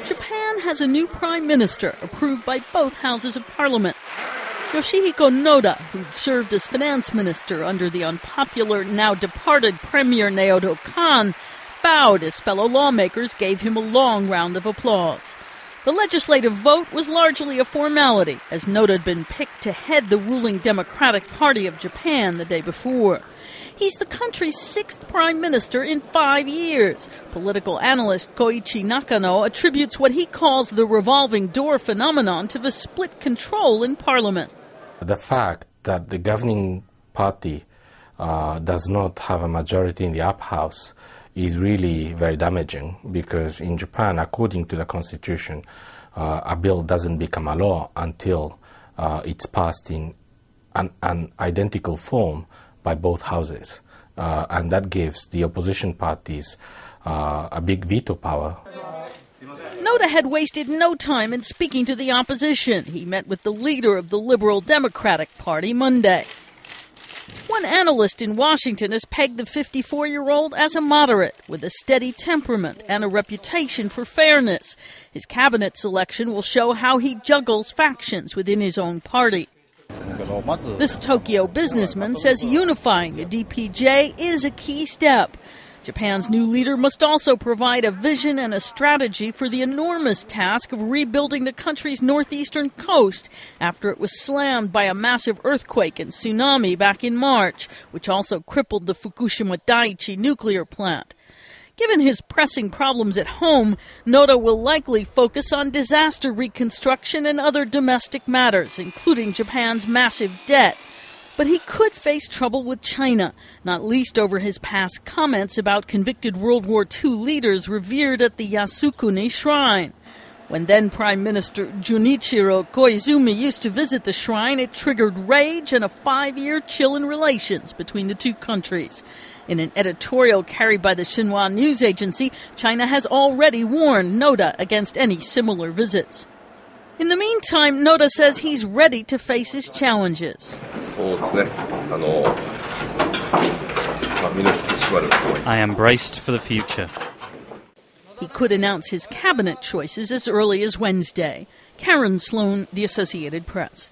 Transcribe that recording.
Japan has a new prime minister approved by both houses of parliament. Yoshihiko Noda, who'd served as finance minister under the unpopular, now departed Premier Naoto Kan, bowed as fellow lawmakers gave him a long round of applause. The legislative vote was largely a formality, as Noda had been picked to head the ruling Democratic Party of Japan the day before. He's the country's sixth prime minister in 5 years. Political analyst Koichi Nakano attributes what he calls the revolving door phenomenon to the split control in parliament. The fact that the governing party does not have a majority in the upper house is really very damaging, because in Japan, according to the constitution, a bill doesn't become a law until it's passed in an identical form by both houses. And that gives the opposition parties a big veto power. Noda had wasted no time in speaking to the opposition. He met with the leader of the Liberal Democratic Party Monday. One analyst in Washington has pegged the 54-year-old as a moderate with a steady temperament and a reputation for fairness. His cabinet selection will show how he juggles factions within his own party. This Tokyo businessman says unifying the DPJ is a key step. Japan's new leader must also provide a vision and a strategy for the enormous task of rebuilding the country's northeastern coast after it was slammed by a massive earthquake and tsunami back in March, which also crippled the Fukushima Daiichi nuclear plant. Given his pressing problems at home, Noda will likely focus on disaster reconstruction and other domestic matters, including Japan's massive debt. But he could face trouble with China, not least over his past comments about convicted World War II leaders revered at the Yasukuni Shrine. When then Prime Minister Junichiro Koizumi used to visit the shrine, it triggered rage and a 5-year chill in relations between the two countries. In an editorial carried by the Xinhua news agency, China has already warned Noda against any similar visits. In the meantime, Noda says he's ready to face his challenges. I am braced for the future. He could announce his cabinet choices as early as Wednesday. Karen Sloan, The Associated Press.